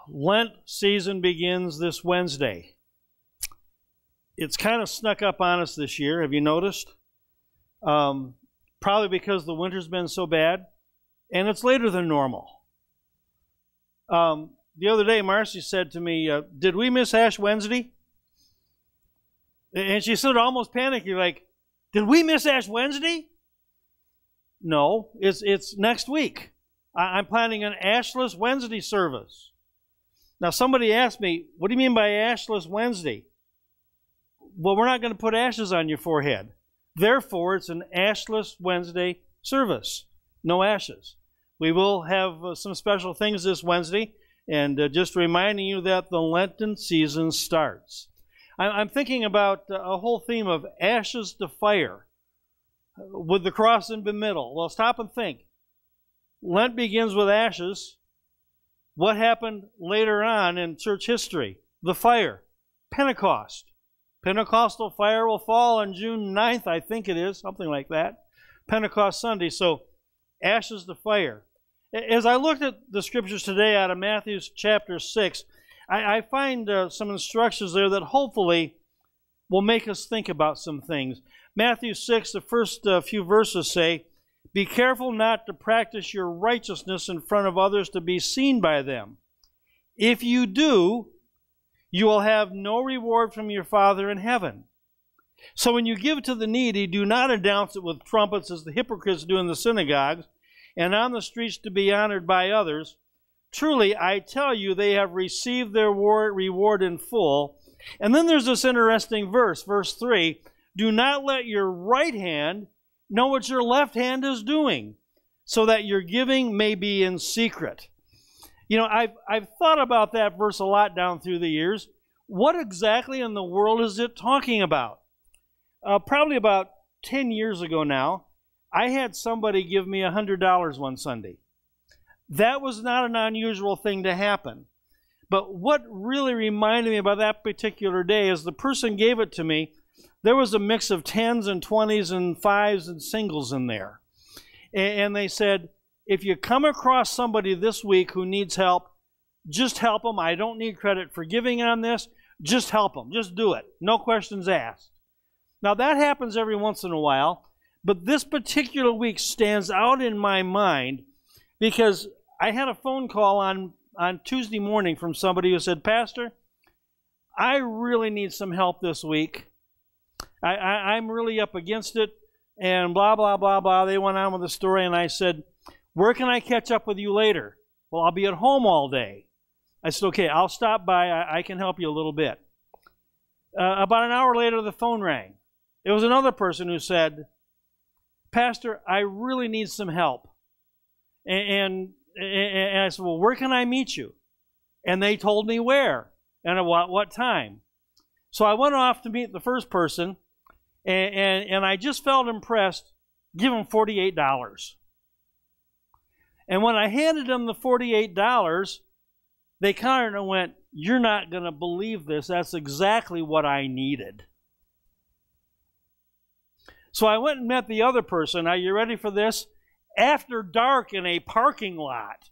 Lent season begins this Wednesday. It's kind of snuck up on us this year. Have you noticed? Probably because the winter's been so bad, and it's later than normal. The other day, Marcy said to me, did we miss Ash Wednesday? And she said almost panicky, like, did we miss Ash Wednesday? No, it's next week. I'm planning an Ashless Wednesday service. Now, somebody asked me, what do you mean by Ashless Wednesday? Well, we're not going to put ashes on your forehead. Therefore, it's an Ashless Wednesday service. No ashes. We will have some special things this Wednesday, and just reminding you that the Lenten season starts. I'm thinking about a whole theme of ashes to fire, with the cross in the middle. Well, stop and think. Lent begins with ashes. What happened later on in church history? The fire. Pentecost. Pentecostal fire will fall on June 9th, I think it is, something like that. Pentecost Sunday. So, ashes to fire. As I looked at the scriptures today out of Matthew chapter 6, I find some instructions there that hopefully will make us think about some things. Matthew 6, the first few verses say, be careful not to practice your righteousness in front of others to be seen by them. If you do, you will have no reward from your Father in heaven. So when you give to the needy, do not announce it with trumpets as the hypocrites do in the synagogues and on the streets to be honored by others. Truly, I tell you, they have received their reward in full. And then there's this interesting verse, verse 3. Do not let your right hand know what your left hand is doing, so that your giving may be in secret. You know, I've thought about that verse a lot down through the years. What exactly in the world is it talking about? Probably about 10 years ago now, I had somebody give me $100 one Sunday. That was not an unusual thing to happen. But what really reminded me about that particular day is the person gave it to me. There was a mix of 10s and 20s and 5s and singles in there. And they said, if you come across somebody this week who needs help, just help them. I don't need credit for giving on this. Just help them. Just do it. No questions asked. Now, that happens every once in a while, but this particular week stands out in my mind because I had a phone call on Tuesday morning from somebody who said, Pastor, I really need some help this week. I'm really up against it, and blah, blah, blah, blah. They went on with the story, and I said, where can I catch up with you later? Well, I'll be at home all day. I said, okay, I'll stop by. I can help you a little bit. About an hour later, the phone rang. It was another person who said, Pastor, I really need some help. And I said, well, where can I meet you? And they told me where and at what time. So I went off to meet the first person, and I just felt impressed. Give him $48. And when I handed them the $48, they kind of went, you're not going to believe this. That's exactly what I needed. So I went and met the other person. Are you ready for this? After dark in a parking lot.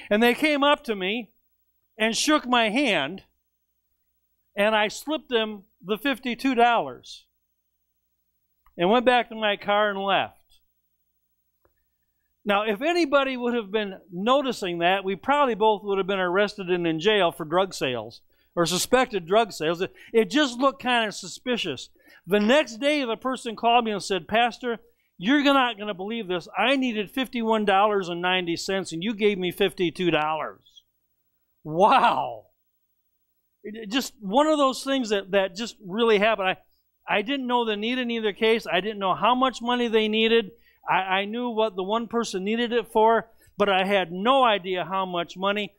And they came up to me and shook my hand, and I slipped them the $52 and went back to my car and left. Now, if anybody would have been noticing that, we probably both would have been arrested and in jail for drug sales or suspected drug sales. It just looked kind of suspicious. The next day, the person called me and said, Pastor, you're not going to believe this. I needed $51.90, and you gave me $52. Wow. Just one of those things that just really happened. I didn't know the need in either case. I didn't know how much money they needed. I knew what the one person needed it for, but I had no idea how much money.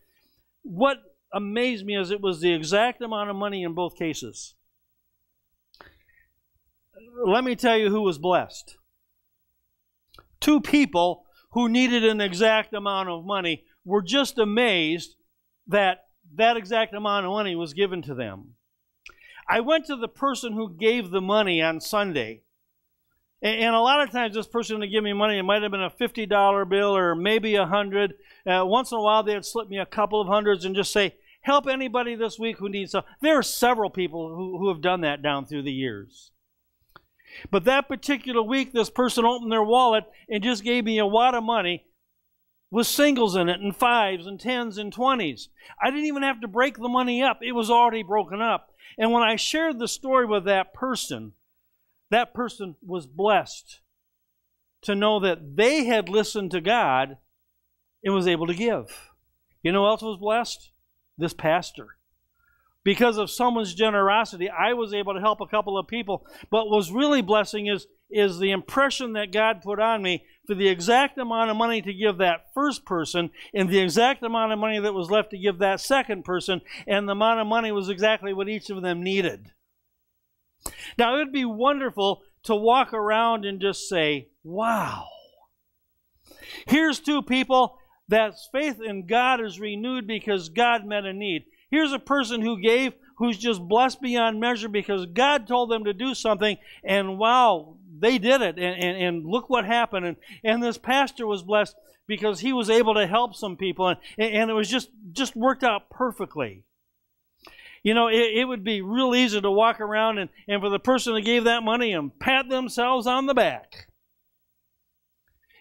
What amazed me is it was the exact amount of money in both cases. Let me tell you who was blessed. Two people who needed an exact amount of money were just amazed that that exact amount of money was given to them. I went to the person who gave the money on Sunday, And a lot of times this person would give me money. It might have been a $50 bill or maybe $100. Once in a while they'd slip me a couple of hundreds and just say, help anybody this week who needs help. There are several people who have done that down through the years. But that particular week, this person opened their wallet and just gave me a wad of money with singles in it, and 5s and 10s and 20s. I didn't even have to break the money up. It was already broken up. And when I shared the story with that person was blessed to know that they had listened to God and was able to give. You know who else was blessed? This pastor. Because of someone's generosity, I was able to help a couple of people. But what was really blessing is the impression that God put on me for the exact amount of money to give that first person and the exact amount of money that was left to give that second person, and the amount of money was exactly what each of them needed. Now, it would be wonderful to walk around and just say, wow, here's two people that faith in God is renewed because God met a need. Here's a person who gave, who's just blessed beyond measure because God told them to do something, and wow, they did it, and look what happened. And this pastor was blessed because he was able to help some people, and it was just worked out perfectly. You know, it would be real easy to walk around and for the person that gave that money and pat themselves on the back.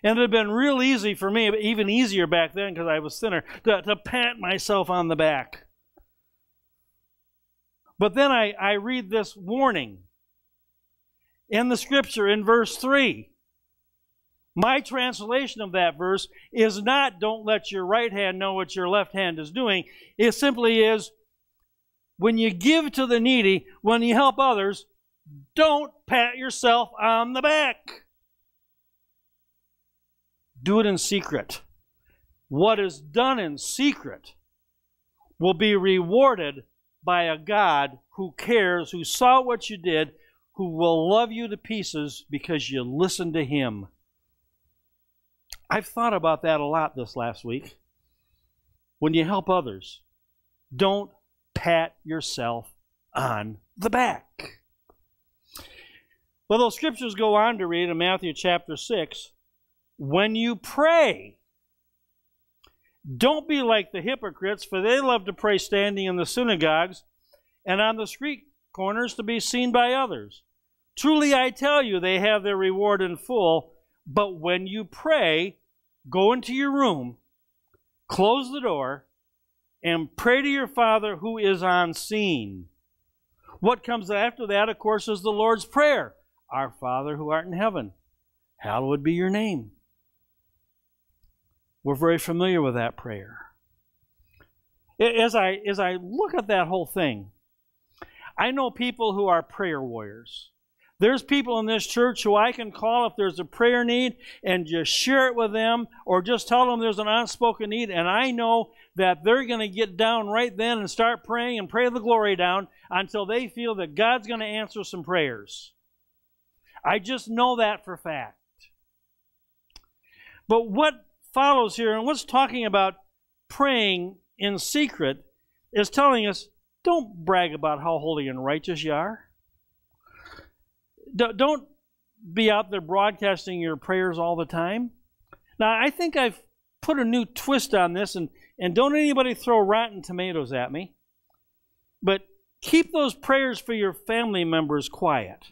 And it had been real easy for me, even easier back then because I was thinner, to pat myself on the back. But then I read this warning in the scripture in verse 3. My translation of that verse is not, don't let your right hand know what your left hand is doing. It simply is, when you give to the needy, when you help others, don't pat yourself on the back. Do it in secret. What is done in secret will be rewarded by a God who cares, who saw what you did, who will love you to pieces because you listened to Him. I've thought about that a lot this last week. When you help others, don't pat yourself on the back. Well, those scriptures go on to read in Matthew chapter 6, when you pray, don't be like the hypocrites, for they love to pray standing in the synagogues and on the street corners to be seen by others. Truly I tell you, they have their reward in full. But when you pray, go into your room, close the door, and pray to your Father who is unseen. What comes after that, of course, is the Lord's Prayer. Our Father who art in heaven, hallowed be your name. We're very familiar with that prayer. As I look at that whole thing, I know people who are prayer warriors. There's people in this church who I can call if there's a prayer need and just share it with them or just tell them there's an unspoken need, and I know that they're going to get down right then and start praying and pray the glory down until they feel that God's going to answer some prayers. I just know that for a fact. But what follows here, and what's talking about praying in secret, is telling us, don't brag about how holy and righteous you are. Don't be out there broadcasting your prayers all the time. Now, I think I've put a new twist on this, and don't anybody throw rotten tomatoes at me, but keep those prayers for your family members quiet.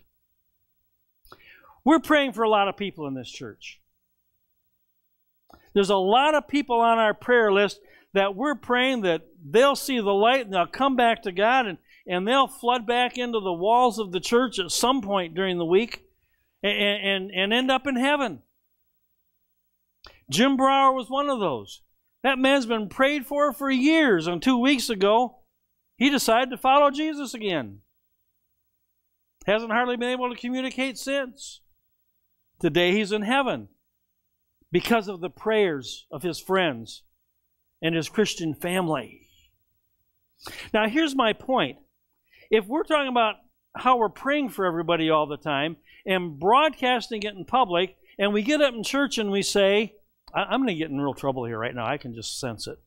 We're praying for a lot of people in this church. There's a lot of people on our prayer list that we're praying that they'll see the light and they'll come back to God and they'll flood back into the walls of the church at some point during the week and end up in heaven. Jim Brower was one of those. That man's been prayed for years, and 2 weeks ago, he decided to follow Jesus again. Hasn't hardly been able to communicate since. Today he's in heaven because of the prayers of his friends and his Christian family. Now, here's my point. If we're talking about how we're praying for everybody all the time and broadcasting it in public, and we get up in church and we say, I'm going to get in real trouble here right now. I can just sense it.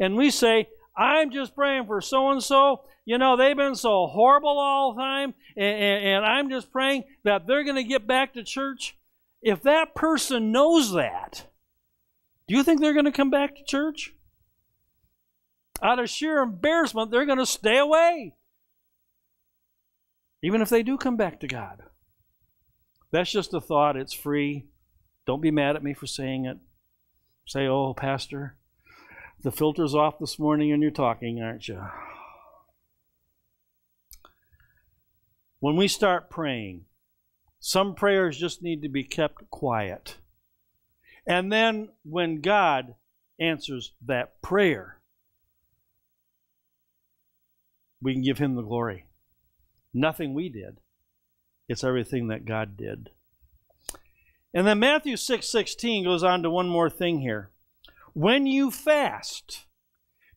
And we say, I'm just praying for so-and-so. You know, they've been so horrible all the time, and I'm just praying that they're going to get back to church. If that person knows that, do you think they're going to come back to church? Out of sheer embarrassment, they're going to stay away. Even if they do come back to God. That's just a thought. It's free. Don't be mad at me for saying it. Say, oh, Pastor, the filter's off this morning and you're talking, aren't you? When we start praying, some prayers just need to be kept quiet. And then when God answers that prayer, we can give Him the glory. Nothing we did. It's everything that God did. And then Matthew 6:16 goes on to one more thing here. When you fast,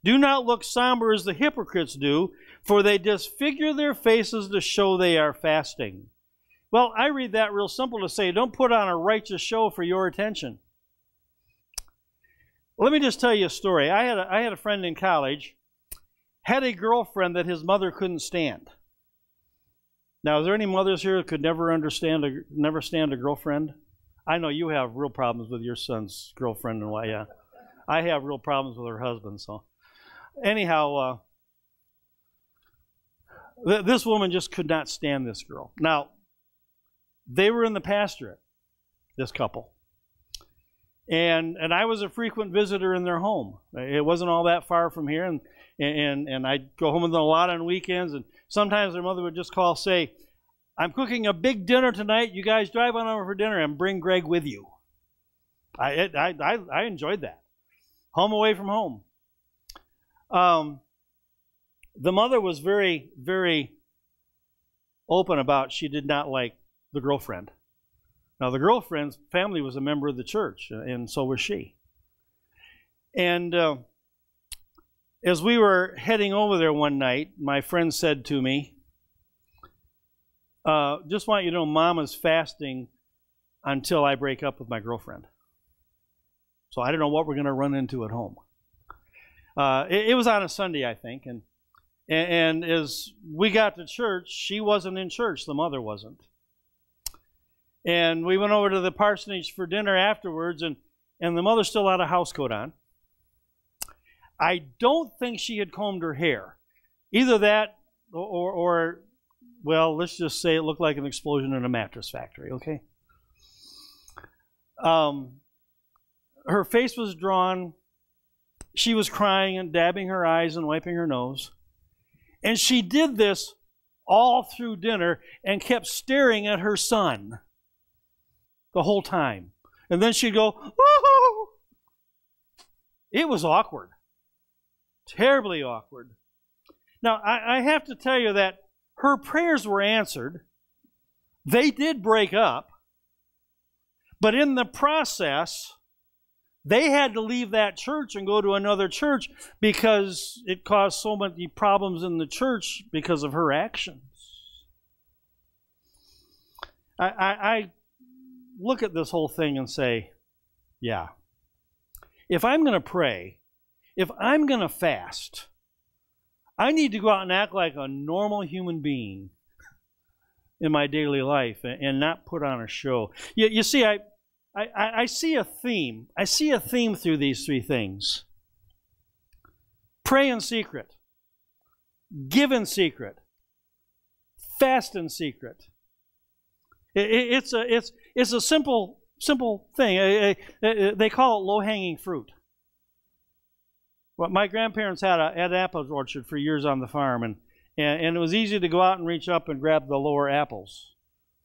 do not look somber as the hypocrites do, for they disfigure their faces to show they are fasting. Well, I read that real simple to say, don't put on a righteous show for your attention. Let me just tell you a story. I had a friend in college, had a girlfriend that his mother couldn't stand. Now, is there any mothers here who could never stand a girlfriend? I know you have real problems with your son's girlfriend and why, yeah. I have real problems with her husband, so. Anyhow, this woman just could not stand this girl. Now, they were in the pastorate, this couple. And I was a frequent visitor in their home. It wasn't all that far from here, and I'd go home with them a lot on weekends, and sometimes their mother would just call, say, I'm cooking a big dinner tonight. You guys drive on over for dinner and bring Greg with you. I enjoyed that. Home away from home. The mother was very, very open about she did not like the girlfriend. Now, the girlfriend's family was a member of the church, and so was she. And as we were heading over there one night, my friend said to me, just want you to know Mama's fasting until I break up with my girlfriend. So I don't know what we're going to run into at home. It was on a Sunday, I think, and as we got to church, she wasn't in church, the mother wasn't. And we went over to the parsonage for dinner afterwards, and the mother still had a house coat on. I don't think she had combed her hair. Either that or well, let's just say it looked like an explosion in a mattress factory, okay? Her face was drawn. She was crying and dabbing her eyes and wiping her nose. And she did this all through dinner and kept staring at her son the whole time. And then she'd go, woo-hoo! It was awkward. Terribly awkward. Now, I have to tell you that her prayers were answered. They did break up. But in the process, they had to leave that church and go to another church because it caused so many problems in the church because of her actions. I look at this whole thing and say, yeah, if I'm going to pray, if I'm going to fast, I need to go out and act like a normal human being in my daily life and not put on a show. You see, I see a theme. I see a theme through these three things. Pray in secret. Give in secret. Fast in secret. It's a simple thing. They call it low-hanging fruit. Well, my grandparents had an apple orchard for years on the farm, and it was easy to go out and reach up and grab the lower apples.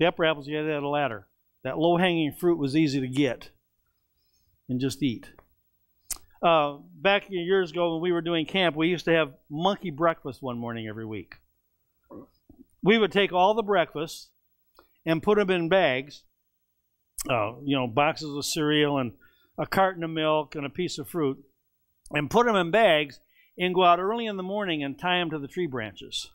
The upper apples, you had to have a ladder. That low-hanging fruit was easy to get and just eat. Back years ago when we were doing camp, we used to have monkey breakfast one morning every week. We would take all the breakfasts and put them in bags, boxes of cereal and a carton of milk and a piece of fruit, and put them in bags and go out early in the morning and tie them to the tree branches.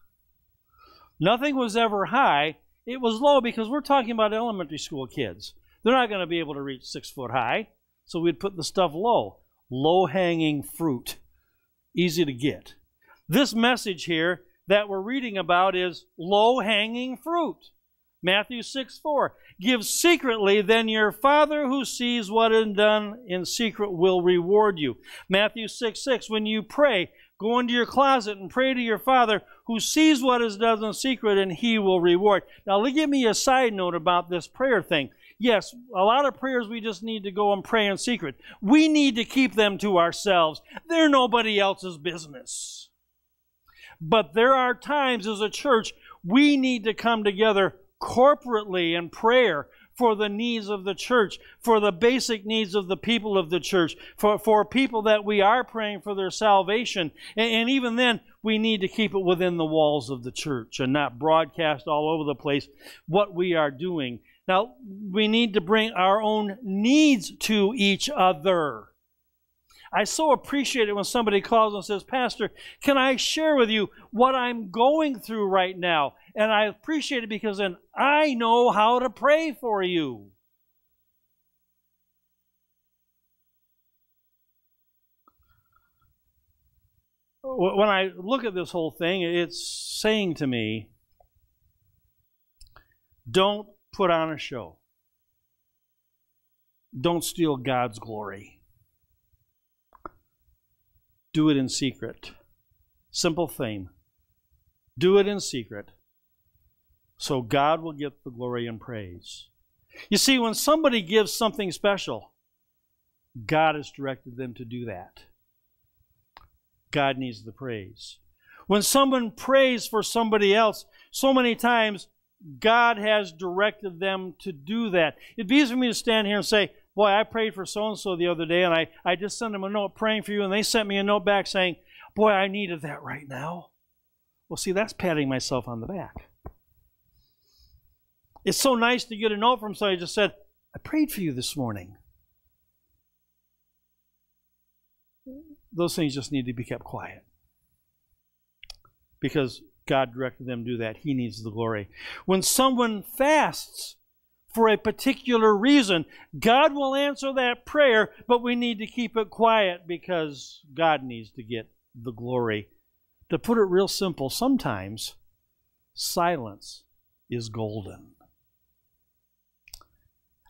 Nothing was ever high. It was low because we're talking about elementary school kids. They're not going to be able to reach 6 foot high, so we'd put the stuff low. Low-hanging fruit. easy to get. This message here that we're reading about is low-hanging fruit. Matthew 6:4. Give secretly, then your Father who sees what is done in secret will reward you. Matthew 6:6. When you pray, go into your closet and pray to your Father who sees what is done in secret, and He will reward. Now, give me a side note about this prayer thing. Yes, a lot of prayers we just need to go and pray in secret. We need to keep them to ourselves. They're nobody else's business. But there are times as a church we need to come together corporately in prayer for the needs of the church, for the basic needs of the people of the church, for people that we are praying for their salvation. And even then, we need to keep it within the walls of the church and not broadcast all over the place what we are doing. Now, we need to bring our own needs to each other. I so appreciate it when somebody calls and says, Pastor, can I share with you what I'm going through right now? And I appreciate it because then I know how to pray for you. When I look at this whole thing, it's saying to me, don't put on a show. Don't steal God's glory. Do it in secret. Simple thing. Do it in secret so God will get the glory and praise. You see, when somebody gives something special, God has directed them to do that. God needs the praise. When someone prays for somebody else, so many times God has directed them to do that. It'd be easy for me to stand here and say, boy, I prayed for so-and-so the other day, and I just sent them a note praying for you, and they sent me a note back saying, boy, I needed that right now. Well, see, that's patting myself on the back. It's so nice to get a note from somebody who just said, I prayed for you this morning. Those things just need to be kept quiet. Because God directed them to do that. He needs the glory. When someone fasts for a particular reason, God will answer that prayer, but we need to keep it quiet because God needs to get the glory. To put it real simple, sometimes silence is golden.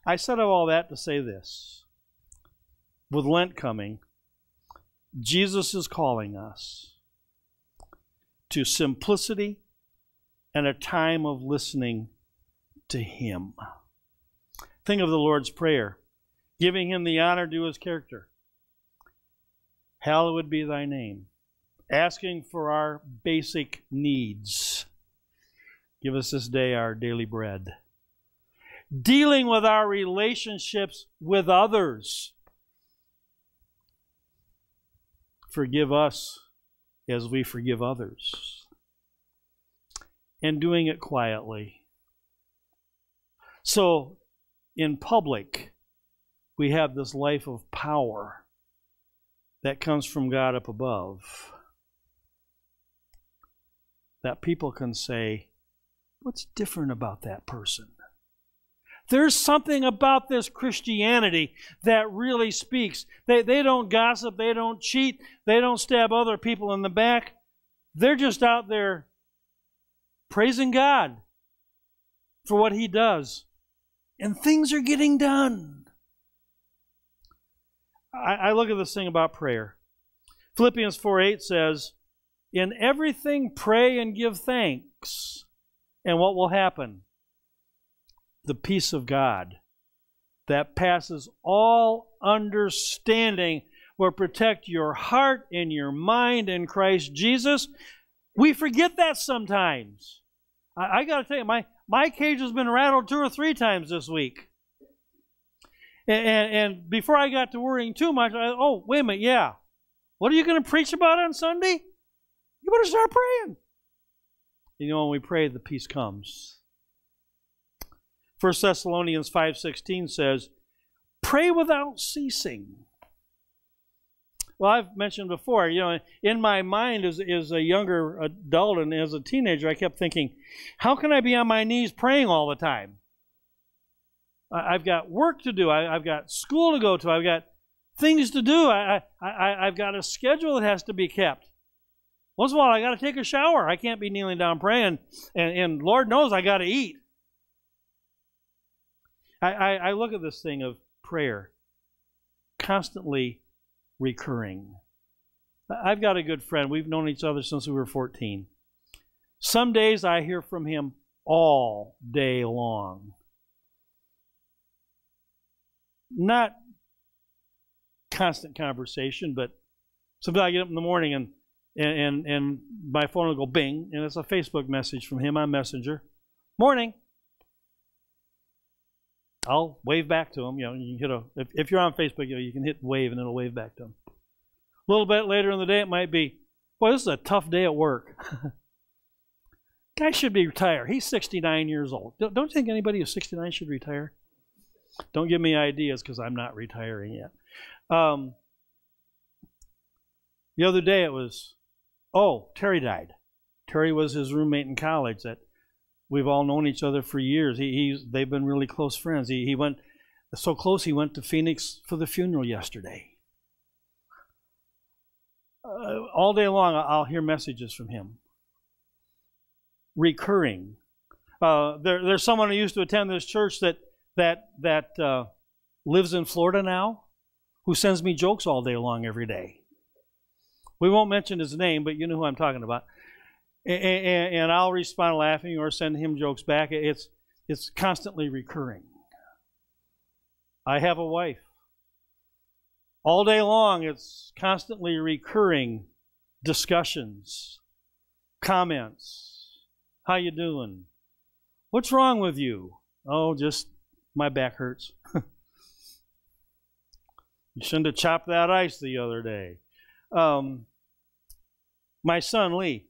I said all that to say this. With Lent coming, Jesus is calling us to simplicity and a time of listening to Him. Think of the Lord's Prayer, giving Him the honor due His character. Hallowed be Thy name. Asking for our basic needs. Give us this day our daily bread. Dealing with our relationships with others. Forgive us as we forgive others. And doing it quietly. So, in public, we have this life of power that comes from God up above. That people can say, what's different about that person? There's something about this Christianity that really speaks. They don't gossip, they don't cheat, they don't stab other people in the back. They're just out there praising God for what He does. And things are getting done. I look at this thing about prayer. Philippians 4:8 says, in everything pray and give thanks. And what will happen? The peace of God that passes all understanding will protect your heart and your mind in Christ Jesus. We forget that sometimes. I got to tell you, my cage has been rattled 2 or 3 times this week. And before I got to worrying too much, wait a minute, yeah. What are you going to preach about on Sunday? You better start praying. You know, when we pray, the peace comes. 1 Thessalonians 5:16 says, pray without ceasing. Well, I've mentioned before, in my mind as a younger adult and as a teenager, I kept thinking, how can I be on my knees praying all the time? I've got work to do. I've got school to go to. I've got things to do. I've got a schedule that has to be kept. Once in a while, I got to take a shower. I can't be kneeling down praying, and Lord knows I got to eat. I look at this thing of prayer, constantly recurring. I've got a good friend. We've known each other since we were 14. Some days I hear from him all day long. Not constant conversation, but sometimes I get up in the morning and my phone will go bing, and it's a Facebook message from him on Messenger. Morning. I'll wave back to him. You know, you can hit if you're on Facebook, you can hit wave and it'll wave back to him. A little bit later in the day, it might be, boy, this is a tough day at work. Guy should be retired. He's 69 years old. Don't you think anybody who's 69 should retire? Don't give me ideas because I'm not retiring yet. The other day it was, Terry died. Terry was his roommate in college. That we've all known each other for years. They've been really close friends. He went so close he went to Phoenix for the funeral yesterday. All day long I'll hear messages from him. Recurring. There's someone who used to attend this church that lives in Florida now, who sends me jokes all day long every day. We won't mention his name, but you know who I'm talking about. And I'll respond laughing or send him jokes back. It's constantly recurring. I have a wife. All day long, it's constantly recurring discussions, comments. How you doing? What's wrong with you? Oh, just my back hurts. You shouldn't have chopped that ice the other day. My son, Lee,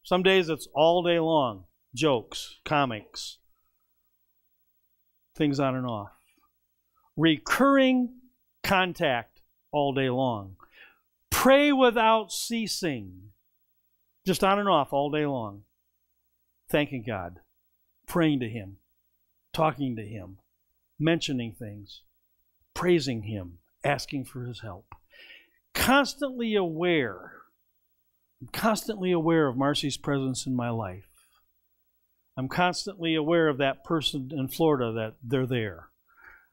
some days it's all day long. Jokes, comics, things on and off. Recurring contact all day long. Pray without ceasing. Just on and off all day long. Thanking God. Praying to Him. Talking to Him. Mentioning things. Praising Him. Asking for His help. Constantly aware. I'm constantly aware of Marcy's presence in my life. I'm constantly aware of that person in Florida that they're there.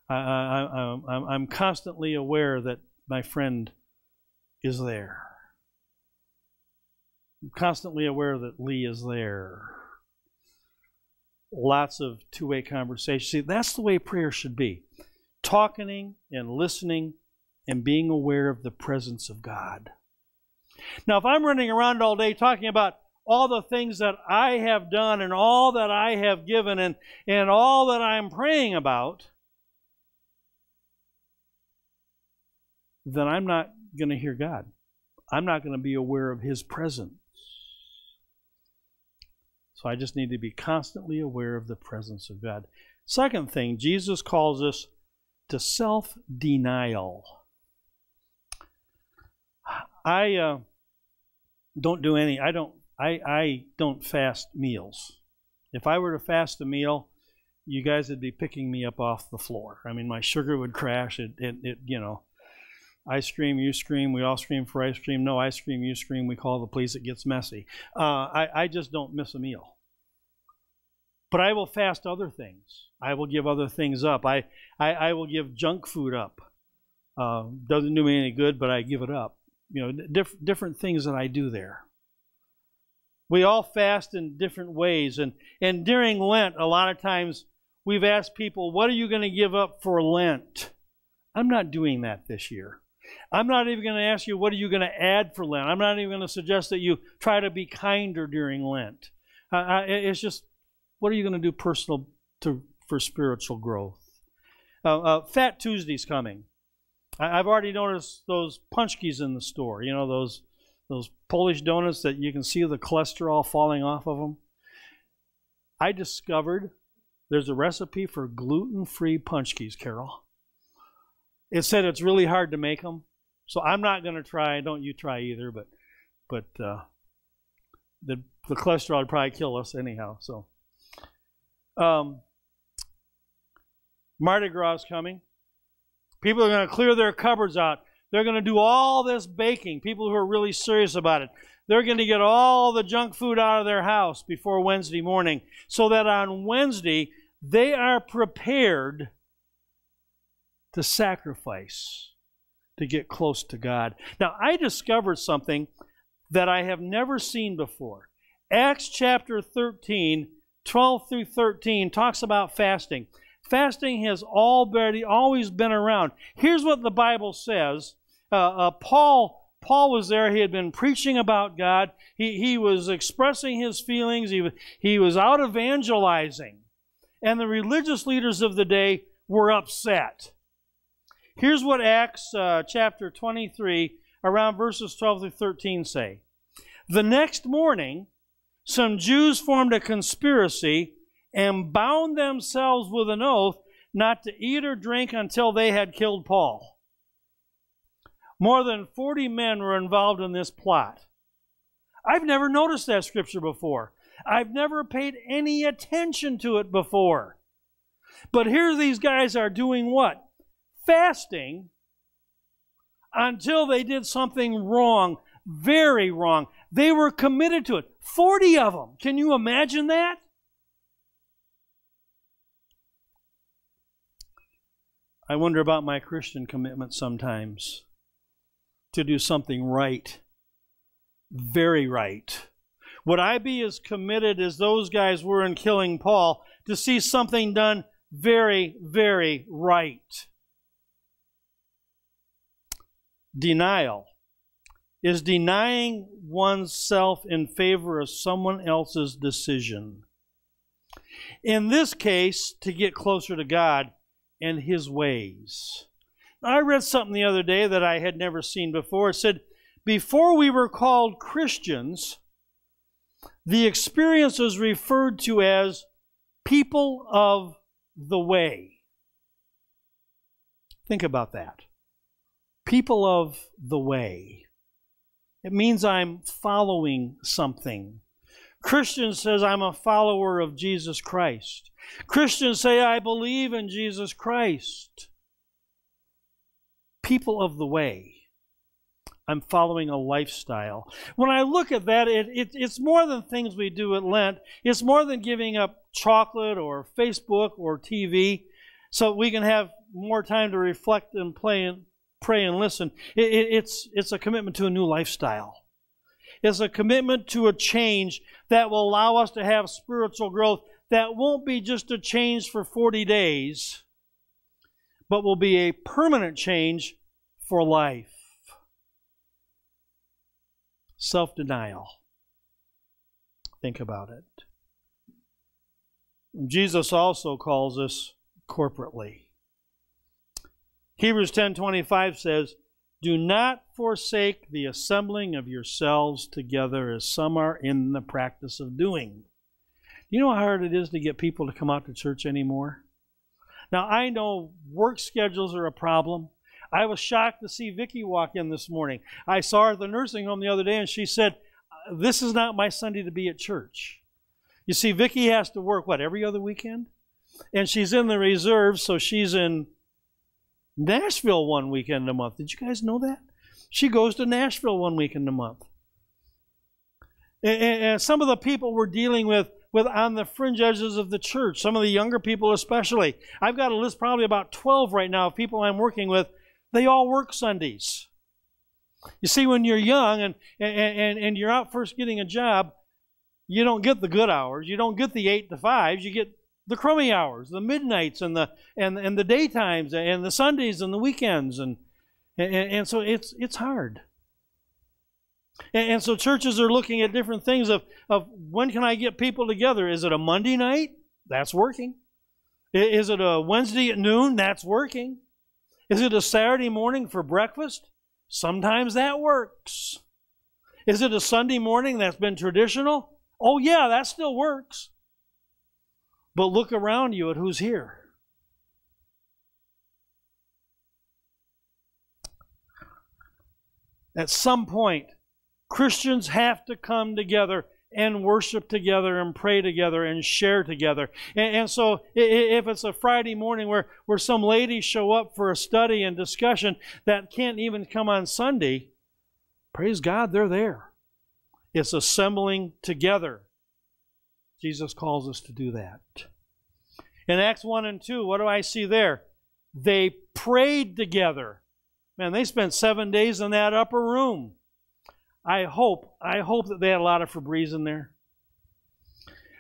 I'm constantly aware that my friend is there. I'm constantly aware that Lee is there. Lots of two-way conversation. See, that's the way prayer should be. Talking and listening and being aware of the presence of God. Now, if I'm running around all day talking about all the things that I have done and all that I have given and all that I'm praying about, then I'm not going to hear God. I'm not going to be aware of His presence. So I just need to be constantly aware of the presence of God. Second thing, Jesus calls us to self-denial. I don't fast meals. If I were to fast a meal, you guys would be picking me up off the floor. I mean, my sugar would crash. I scream, you scream, we all scream for ice cream. No, I scream, you scream, we call the police, it gets messy. I just don't miss a meal. But I will fast other things. I will give other things up. I will give junk food up. Doesn't do me any good, but I give it up. You know, different things that I do there. We all fast in different ways. And during Lent, a lot of times we've asked people, what are you going to give up for Lent? I'm not doing that this year. I'm not even going to ask you, what are you going to add for Lent? I'm not even going to suggest that you try to be kinder during Lent. It's just, what are you going to do personal for spiritual growth? Fat Tuesday's coming. I've already noticed those punchkis in the store. You know, those Polish donuts that you can see the cholesterol falling off of them. I discovered there's a recipe for gluten-free punchkis, Carol. It said it's really hard to make them, so I'm not going to try. Don't you try either, but the cholesterol would probably kill us anyhow. So, Mardi Gras is coming. People are going to clear their cupboards out They're going to do all this baking, people who are really serious about it. They're going to get all the junk food out of their house before Wednesday morning so that on Wednesday they are prepared to sacrifice to get close to God. Now, I discovered something that I have never seen before. Acts chapter 13, 12 through 13 talks about fasting. Fasting has always been around. Here's what the Bible says. Paul was there. He had been preaching about God. He was expressing his feelings. He was out evangelizing. And the religious leaders of the day were upset. Here's what Acts chapter 23, around verses 12 through 13 say. The next morning, some Jews formed a conspiracy and bound themselves with an oath not to eat or drink until they had killed Paul. More than 40 men were involved in this plot. I've never noticed that scripture before. I've never paid any attention to it before. But here these guys are doing what? Fasting until they did something wrong, very wrong. They were committed to it. 40 of them. Can you imagine that? I wonder about my Christian commitment sometimes to do something right, very right. Would I be as committed as those guys were in killing Paul to see something done very, very right? Denial is denying oneself in favor of someone else's decision. In this case, to get closer to God and His ways. I read something the other day that I had never seen before. It said, before we were called Christians, the experience was referred to as people of the way. Think about that. People of the way. It means I'm following something. Christian says I'm a follower of Jesus Christ. Christians say I believe in Jesus Christ. People of the way. I'm following a lifestyle. When I look at that, it's more than things we do at Lent. It's more than giving up chocolate or Facebook or TV so we can have more time to reflect and pray and listen. It's a commitment to a new lifestyle. It's a commitment to a change that will allow us to have spiritual growth that won't be just a change for 40 days, but will be a permanent change for life. Self-denial. Think about it. Jesus also calls us corporately. Hebrews 10:25 says, do not forsake the assembling of yourselves together as some are in the practice of doing. Do you know how hard it is to get people to come out to church anymore? Now, I know work schedules are a problem. I was shocked to see Vicki walk in this morning. I saw her at the nursing home the other day and she said, this is not my Sunday to be at church. You see, Vicki has to work, every other weekend? And she's in the reserves, so she's in Nashville one weekend a month. Did you guys know that? She goes to Nashville one weekend a month. And some of the people we're dealing with on the fringe edges of the church, some of the younger people especially. I've got a list probably about 12 right now of people I'm working with. They all work Sundays. You see, when you're young and you're out first getting a job, you don't get the good hours. You don't get the 8 to 5s. You get the crummy hours, the midnights and the daytimes and the Sundays and the weekends. And so it's hard. And so churches are looking at different things of when can I get people together? Is it a Monday night? That's working. Is it a Wednesday at noon? That's working. Is it a Saturday morning for breakfast? Sometimes that works. Is it a Sunday morning that's been traditional? Oh yeah, that still works. But look around you at who's here. At some point, Christians have to come together and worship together and pray together and share together. And so if it's a Friday morning where some ladies show up for a study and discussion that can't even come on Sunday, praise God, they're there. It's assembling together. Jesus calls us to do that. In Acts 1 and 2, what do I see there? They prayed together. Man, they spent 7 days in that upper room. I hope that they had a lot of Febreze in there.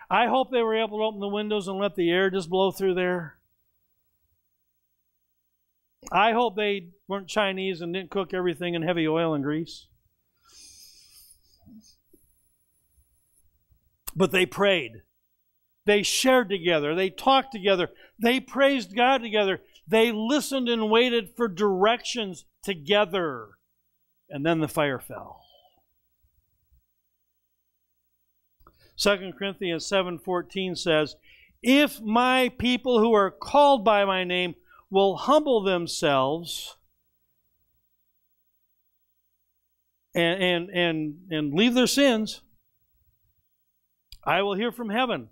I hope they were able to open the windows and let the air just blow through there. I hope they weren't Chinese and didn't cook everything in heavy oil and grease. But they prayed. They shared together. They talked together. They praised God together. They listened and waited for directions together. And then the fire fell. 2 Corinthians 7:14 says, if my people who are called by my name will humble themselves and leave their sins, I will hear from heaven.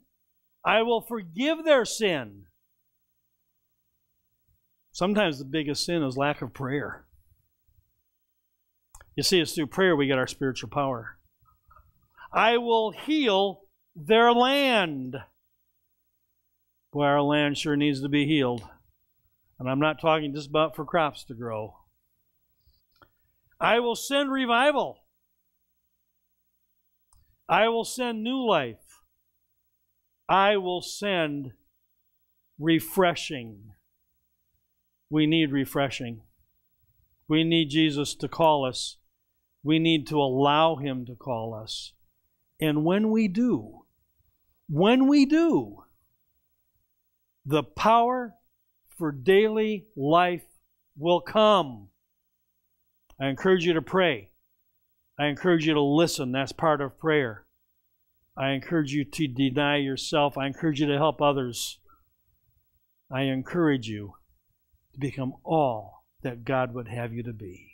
I will forgive their sin. Sometimes the biggest sin is lack of prayer. You see, it's through prayer we get our spiritual power. I will heal their land. Boy, our land sure needs to be healed. And I'm not talking just about for crops to grow. I will send revival. I will send new life. I will send refreshing. We need refreshing. We need Jesus to call us. We need to allow Him to call us. And when we do, the power for daily life will come. I encourage you to pray. I encourage you to listen. That's part of prayer. I encourage you to deny yourself. I encourage you to help others. I encourage you to become all that God would have you to be.